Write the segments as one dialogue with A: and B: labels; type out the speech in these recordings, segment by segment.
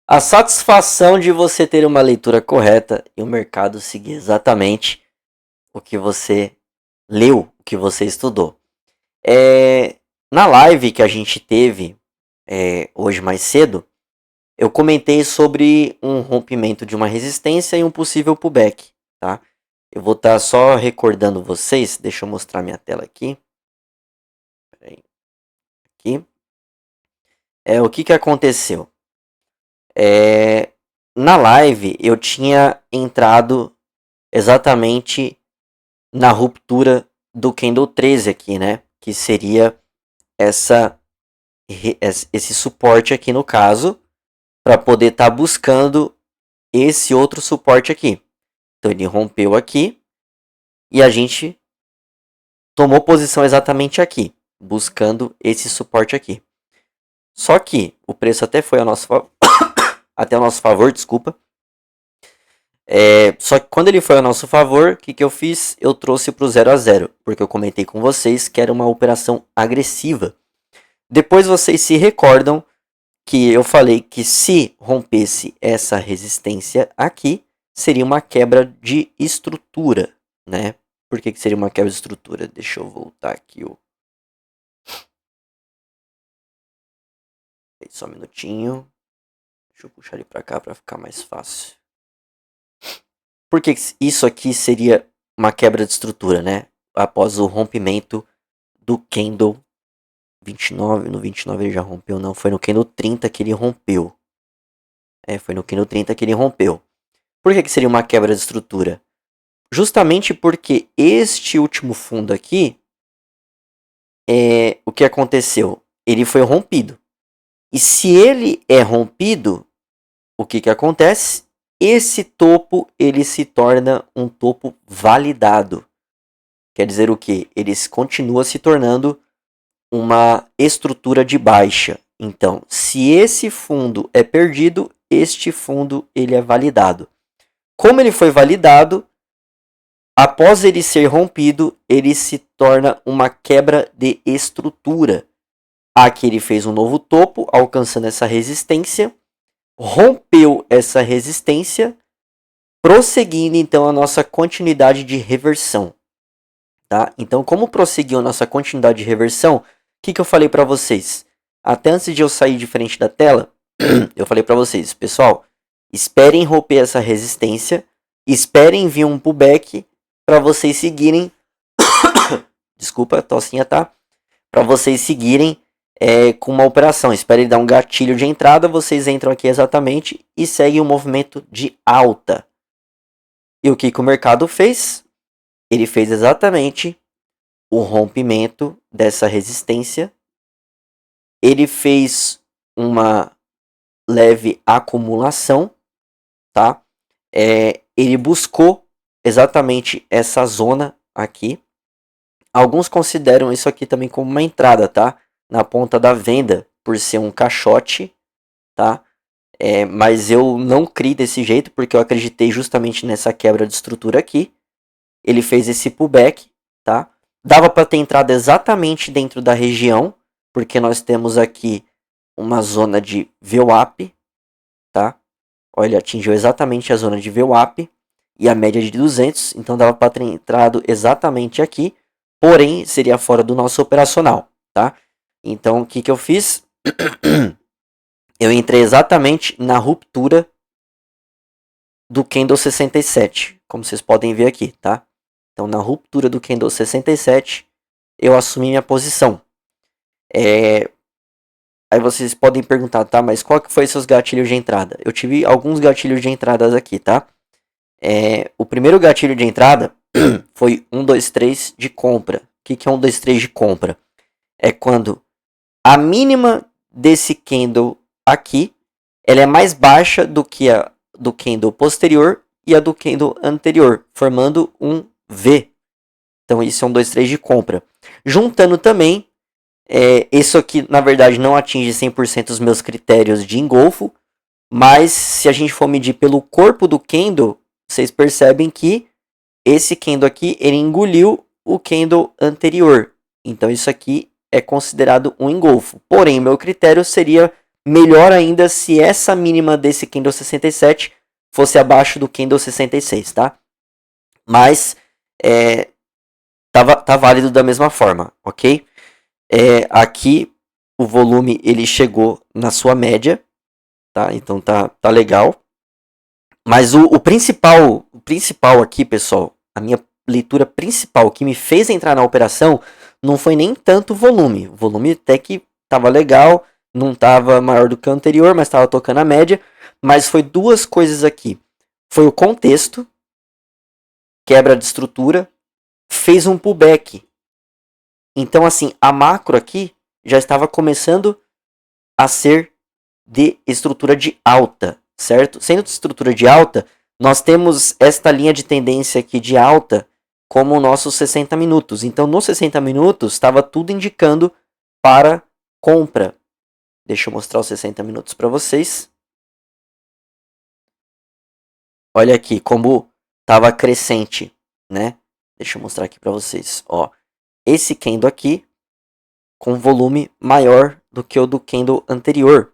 A: A satisfação de você ter uma leitura correta e o mercado seguir exatamente o que você leu, o que você estudou. Na live que a gente teve hoje mais cedo, eu comentei sobre um rompimento de uma resistência e um possível pullback, tá? Eu vou estar só recordando vocês, deixa eu mostrar minha tela aqui. Peraí, aqui. O que aconteceu? Na live eu tinha entrado exatamente na ruptura do candle 13 aqui, né? Que seria esse suporte aqui no caso, para poder estar buscando esse outro suporte aqui. Então ele rompeu aqui e a gente tomou posição exatamente aqui, buscando esse suporte aqui. Só que o preço até foi ao nosso favor, desculpa. Só que quando ele foi ao nosso favor, o que eu fiz? Eu trouxe para o 0 a 0, porque eu comentei com vocês que era uma operação agressiva. Depois vocês se recordam que eu falei que se rompesse essa resistência aqui, seria uma quebra de estrutura, né? Por que seria uma quebra de estrutura? Deixa eu voltar aqui. Só um minutinho. Deixa eu puxar ele para cá para ficar mais fácil. Por que isso aqui seria uma quebra de estrutura, né? Após o rompimento do candle 29, no 29 ele já rompeu, não, foi no candle 30 que ele rompeu. Foi no candle 30 que ele rompeu. Por que seria uma quebra de estrutura? Justamente porque este último fundo aqui, o que aconteceu? Ele foi rompido. E se ele é rompido, o que acontece? Esse topo ele se torna um topo validado. Quer dizer o quê? Ele continua se tornando uma estrutura de baixa. Então, se esse fundo é perdido, este fundo ele é validado. Como ele foi validado, após ele ser rompido, ele se torna uma quebra de estrutura. Aqui ele fez um novo topo, alcançando essa resistência, rompeu essa resistência, prosseguindo então a nossa continuidade de reversão. Tá? Então, como prosseguiu a nossa continuidade de reversão, o que eu falei para vocês? Até antes de eu sair de frente da tela, eu falei para vocês, pessoal, esperem romper essa resistência, esperem vir um pullback para vocês seguirem. Desculpa, a tossinha, tá? Para vocês seguirem com uma operação. Esperem dar um gatilho de entrada, vocês entram aqui exatamente e seguem um movimento de alta. E o que o mercado fez? Ele fez exatamente o rompimento dessa resistência. Ele fez uma leve acumulação, tá? Ele buscou exatamente essa zona aqui. Alguns consideram isso aqui também como uma entrada, tá? Na ponta da venda, por ser um caixote, tá? Mas eu não criei desse jeito, porque eu acreditei justamente nessa quebra de estrutura aqui. Ele fez esse pullback, tá? Dava para ter entrado exatamente dentro da região, porque nós temos aqui uma zona de VWAP, tá? Olha, ele atingiu exatamente a zona de VWAP e a média de 200, então dava para ter entrado exatamente aqui, porém seria fora do nosso operacional, tá? Então o que eu fiz? Eu entrei exatamente na ruptura do candle 67, como vocês podem ver aqui, tá? Então, na ruptura do candle 67, eu assumi minha posição. Aí vocês podem perguntar, tá? Mas qual que foi seus gatilhos de entrada? Eu tive alguns gatilhos de entradas aqui, tá? O primeiro gatilho de entrada foi 1, 2, 3 de compra. O que é 1, 2, 3 de compra? É quando a mínima desse candle aqui, ela é mais baixa do que a do candle posterior e a do candle anterior, formando um V. Então isso é um 2, 3 de compra. Juntando também, isso aqui na verdade não atinge 100% os meus critérios de engolfo, mas se a gente for medir pelo corpo do candle, vocês percebem que esse candle aqui, ele engoliu o candle anterior. Então isso aqui é considerado um engolfo. Porém, meu critério seria Melhor ainda se essa mínima desse candle 67 fosse abaixo do candle 66, tá? Mas tá válido da mesma forma, ok? Aqui o volume ele chegou na sua média, tá? Então tá legal. Mas o principal aqui, pessoal, a minha leitura principal que me fez entrar na operação não foi nem tanto o volume. O volume até que tava legal, não tava maior do que o anterior, mas tava tocando a média. Mas foi duas coisas aqui. Foi o contexto, quebra de estrutura, fez um pullback. Então, assim, a macro aqui já estava começando a ser de estrutura de alta, certo? Sendo de estrutura de alta, nós temos esta linha de tendência aqui de alta como o nosso 60 minutos. Então, nos 60 minutos, estava tudo indicando para compra. Deixa eu mostrar os 60 minutos para vocês. Olha aqui como estava crescente, né? Deixa eu mostrar aqui para vocês. Ó, esse candle aqui com volume maior do que o do candle anterior.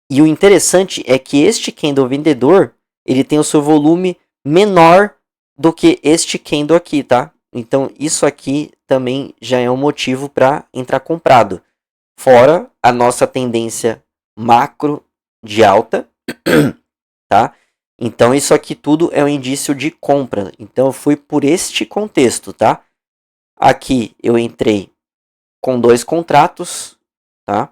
A: E o interessante é que este candle vendedor, ele tem o seu volume menor do que este candle aqui, tá? Então, isso aqui também já é um motivo para entrar comprado. Fora a nossa tendência macro de alta, tá? Então, isso aqui tudo é um indício de compra. Então, eu fui por este contexto, tá? Aqui eu entrei com 2 contratos, tá?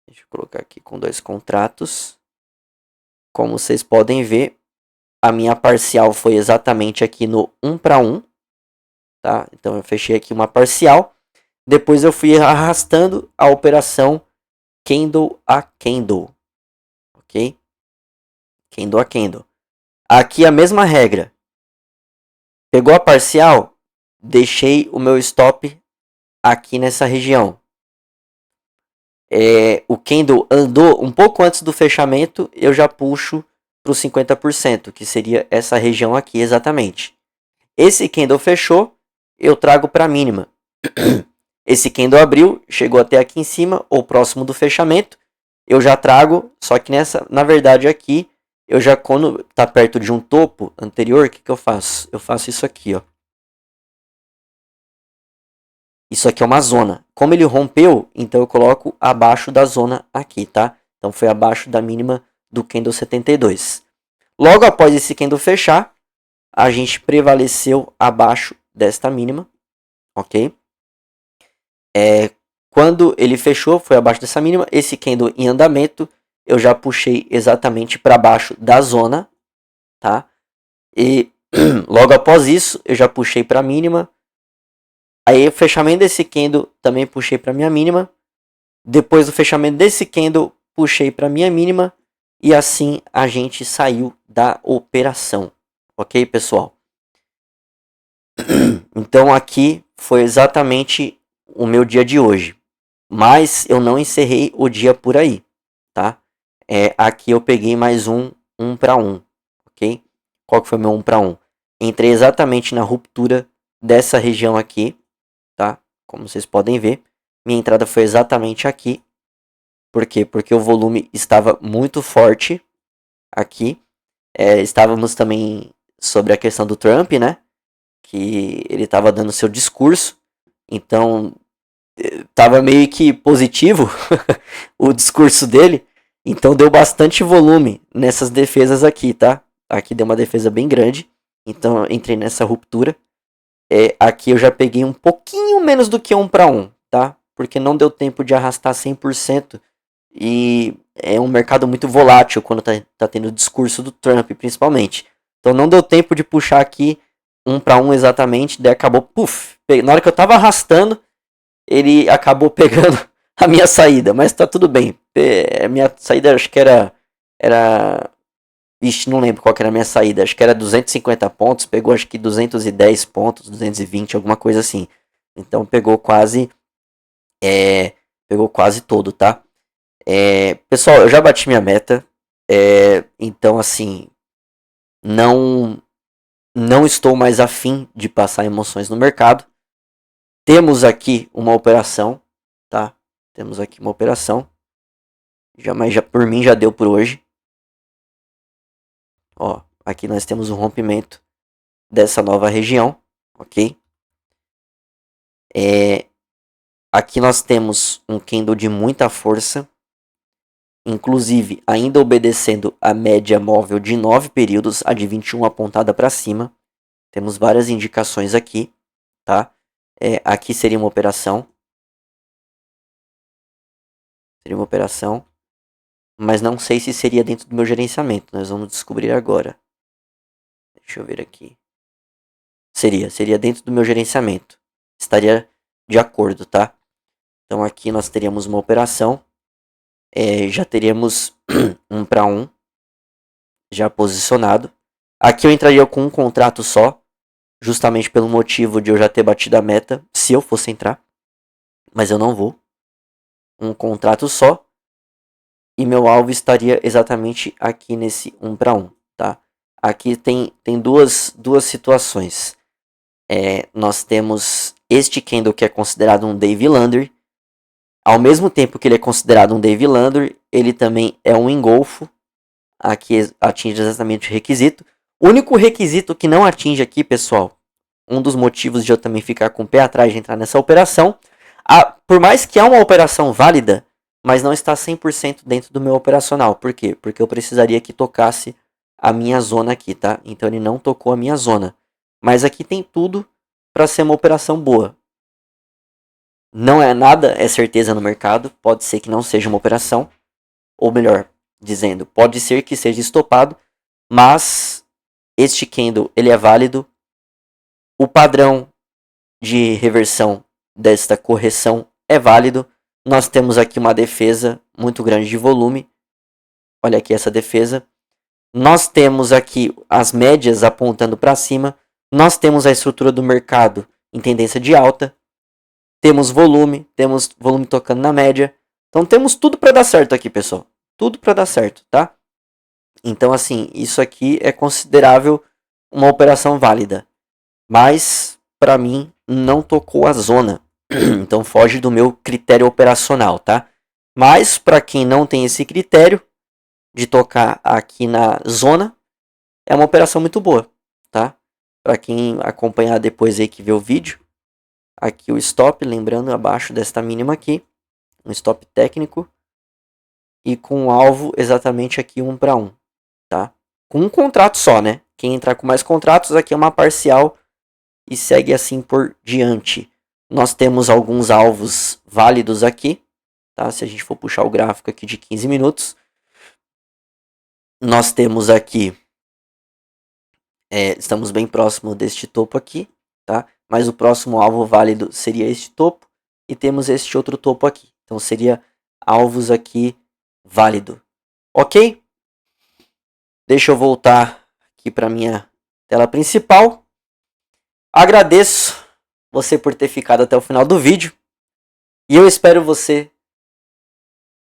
A: Deixa eu colocar aqui com 2 contratos. Como vocês podem ver, a minha parcial foi exatamente aqui no 1 para 1, tá? Então eu fechei aqui uma parcial. Depois eu fui arrastando a operação candle a candle, ok? Candle a candle. Aqui a mesma regra. Pegou a parcial, deixei o meu stop aqui nessa região. O candle andou um pouco antes do fechamento, eu já puxo para os 50%, que seria essa região aqui exatamente. Esse candle fechou, eu trago para a mínima. Esse candle abriu, chegou até aqui em cima, ou próximo do fechamento, eu já trago, só que na verdade aqui, eu já quando está perto de um topo anterior, o que eu faço? Eu faço isso aqui, ó. Isso aqui é uma zona. Como ele rompeu, então eu coloco abaixo da zona aqui, tá? Então foi abaixo da mínima do candle 72. Logo após esse candle fechar, a gente prevaleceu abaixo desta mínima, ok? Quando ele fechou, foi abaixo dessa mínima. Esse candle em andamento, eu já puxei exatamente para baixo da zona, tá? E logo após isso, eu já puxei para a mínima. Aí o fechamento desse candle também puxei para minha mínima. Depois do fechamento desse candle, puxei para minha mínima. E assim a gente saiu da operação. Ok, pessoal? Então aqui foi exatamente o meu dia de hoje. Mas eu não encerrei o dia por aí, tá? Aqui eu peguei mais um 1 para 1, ok? Qual que foi meu 1 para 1? Entrei exatamente na ruptura dessa região aqui, tá? Como vocês podem ver, minha entrada foi exatamente aqui. Por quê? Porque o volume estava muito forte aqui. Estávamos também sobre a questão do Trump, né? Que ele estava dando seu discurso. Então, estava meio que positivo o discurso dele. Então, deu bastante volume nessas defesas aqui, tá? Aqui deu uma defesa bem grande. Então, entrei nessa ruptura. Aqui eu já peguei um pouquinho menos do que 1 para 1, tá? Porque não deu tempo de arrastar 100%. E é um mercado muito volátil quando tá tendo o discurso do Trump, principalmente. Então não deu tempo de puxar aqui 1 para 1 exatamente. Daí acabou, puf. Na hora que eu tava arrastando, ele acabou pegando a minha saída. Mas tá tudo bem. A minha saída acho que era... Ixi, não lembro qual que era a minha saída. Acho que era 250 pontos. Pegou acho que 210 pontos, 220, alguma coisa assim. Então pegou quase... pegou quase todo, tá? Pessoal, eu já bati minha meta. Então, assim... Não estou mais afim de passar emoções no mercado. Temos aqui uma operação, tá? Temos aqui uma operação. Mas já por mim já deu por hoje. Ó, aqui nós temos o rompimento dessa nova região, ok? Aqui nós temos um candle de muita força, inclusive ainda obedecendo a média móvel de 9 períodos, a de 21 apontada para cima. Temos várias indicações aqui, tá? Aqui seria uma operação. Seria uma operação. Mas não sei se seria dentro do meu gerenciamento. Nós vamos descobrir agora. Deixa eu ver aqui. Seria dentro do meu gerenciamento. Estaria de acordo, tá? Então aqui nós teríamos uma operação. Já teríamos 1 para 1 já posicionado. Aqui eu entraria com um contrato só, justamente pelo motivo de eu já ter batido a meta, se eu fosse entrar. Mas eu não vou. Um contrato só. E meu alvo estaria exatamente aqui nesse 1 para 1, tá? Aqui tem duas situações. Nós temos este candle que é considerado um Dave Lander. Ao mesmo tempo que ele é considerado um Dave Lander, ele também é um engolfo. Aqui atinge exatamente o requisito. O único requisito que não atinge aqui, pessoal, um dos motivos de eu também ficar com o pé atrás de entrar nessa operação, por mais que é uma operação válida, mas não está 100% dentro do meu operacional. Por quê? Porque eu precisaria que tocasse a minha zona aqui, tá? Então ele não tocou a minha zona. Mas aqui tem tudo para ser uma operação boa. Não é nada, é certeza no mercado. Pode ser que não seja uma operação. Ou melhor dizendo, pode ser que seja estopado. Mas este candle ele é válido. O padrão de reversão desta correção é válido. Nós temos aqui uma defesa muito grande de volume. Olha aqui essa defesa. Nós temos aqui as médias apontando para cima. Nós temos a estrutura do mercado em tendência de alta. Temos volume tocando na média. Então temos tudo para dar certo aqui, pessoal. Tudo para dar certo, tá? Então assim, isso aqui é considerável uma operação válida. Mas para mim não tocou a zona. Então foge do meu critério operacional, tá? Mas para quem não tem esse critério de tocar aqui na zona, é uma operação muito boa, tá? Para quem acompanhar depois aí que vê o vídeo, aqui o stop, lembrando abaixo desta mínima aqui, um stop técnico e com um alvo exatamente aqui 1 para 1, tá? Com um contrato só, né? Quem entrar com mais contratos aqui é uma parcial e segue assim por diante. Nós temos alguns alvos válidos aqui, tá? Se a gente for puxar o gráfico aqui de 15 minutos, nós temos aqui, estamos bem próximo deste topo aqui, tá? Mas o próximo alvo válido seria este topo e temos este outro topo aqui. Então seria alvos aqui válido, ok? Deixa eu voltar aqui para minha tela principal. Agradeço você por ter ficado até o final do vídeo. E eu espero você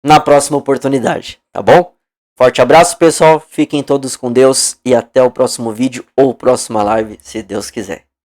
A: na próxima oportunidade, tá bom? Forte abraço, pessoal. Fiquem todos com Deus e até o próximo vídeo ou próxima live, se Deus quiser.